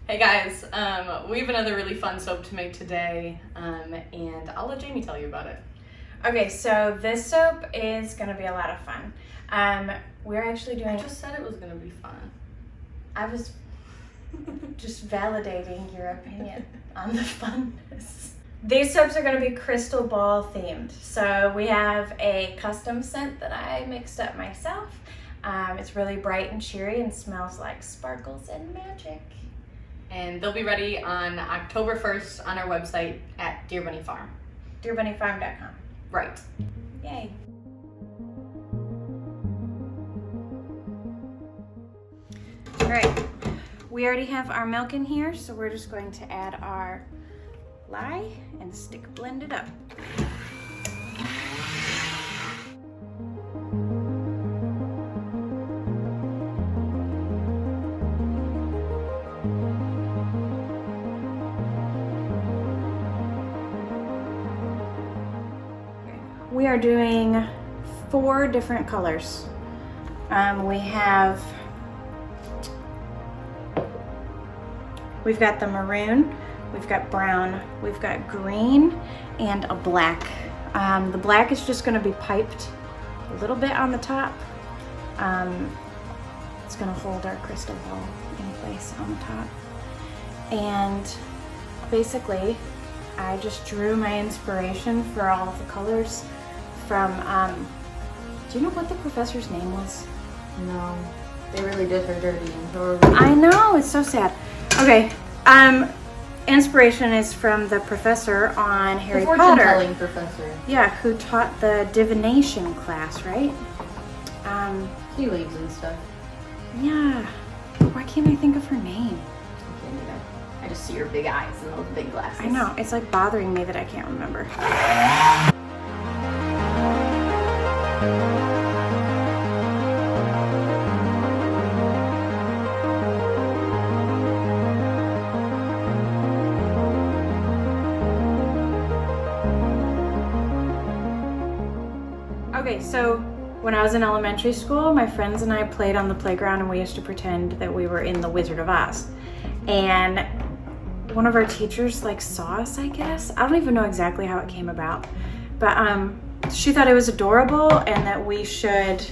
Hey guys, we have another really fun soap to make today, and I'll let Jamie tell you about it. Okay, so this soap is going to be a lot of fun. We're actually doing... I just said it was going to be fun. I was just validating your opinion on the funness. These soaps are going to be crystal ball themed. So we have a custom scent that I mixed up myself. It's really bright and cheery and smells like sparkles and magic. And they'll be ready on October 1st on our website at DeerBunny Farm. DeerBunnyFarm.com. Right. Yay. All right, we already have our milk in here, so we're just going to add our lye and stick blend it up. We are doing 4 different colors. We've got the maroon, we've got brown, we've got green, and a black. The black is just gonna be piped a little bit on the top. It's gonna hold our crystal ball in place on the top. And basically, I just drew my inspiration for all of the colors from, do you know what the professor's name was? No, they really did her dirty and horrible. I know, it's so sad. Okay, inspiration is from the professor on Harry Potter. The fortune-telling professor. Yeah, who taught the divination class, right? Tea leaves and stuff. Yeah. Why can't I think of her name? I just see her big eyes and those big glasses. I know, it's like bothering me that I can't remember. Okay, so when I was in elementary school, my friends and I played on the playground and we used to pretend that we were in the Wizard of Oz. And one of our teachers saw us, I guess. I don't even know exactly how it came about, but she thought it was adorable and that we should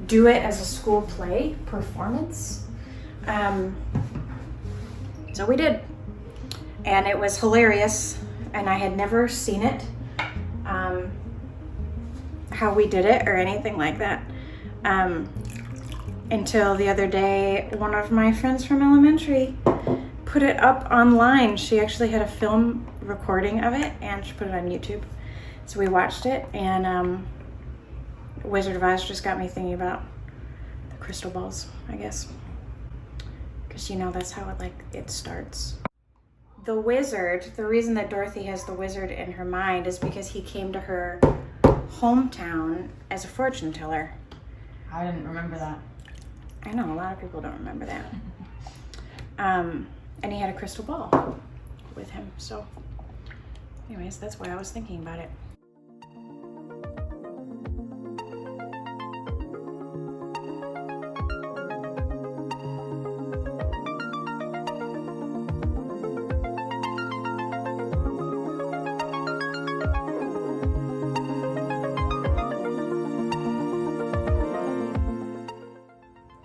do it as a school play performance. So we did, and it was hilarious, and I had never seen it, how we did it or anything like that, until the other day one of my friends from elementary put it up online. She actually had a film recording of it and she put it on YouTube. So we watched it, and Wizard of Oz just got me thinking about the crystal balls, I guess. Because that's how it starts. The wizard, the reason that Dorothy has the wizard in her mind is because he came to her hometown as a fortune teller. I didn't remember that. I know, a lot of people don't remember that. And he had a crystal ball with him. So anyways, that's why I was thinking about it.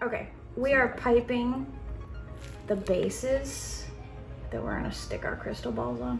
Okay, we are piping the bases that we're gonna stick our crystal balls on.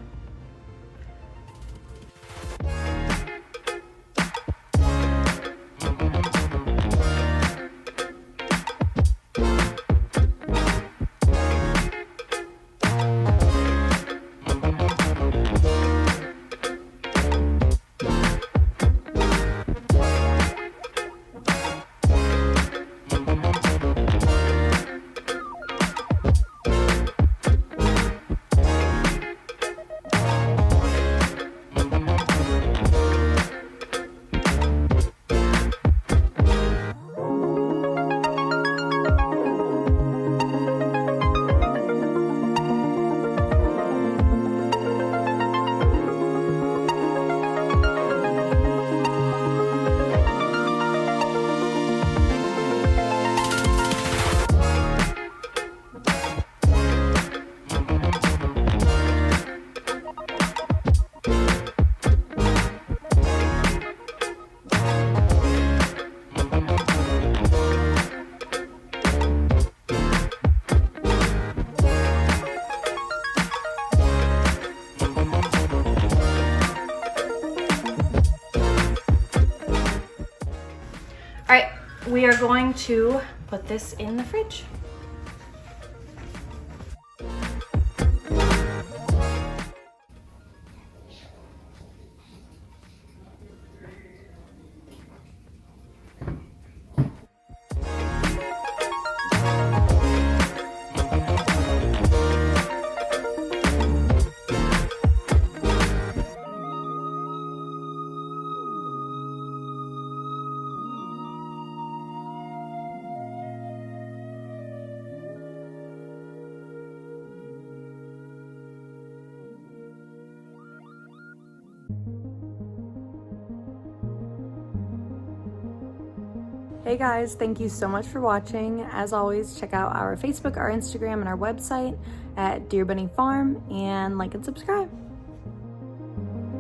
we are going to put this in the fridge. Hey guys, thank you so much for watching. As always, check out our Facebook, our Instagram, and our website at DeerBunny Farm, and like and subscribe.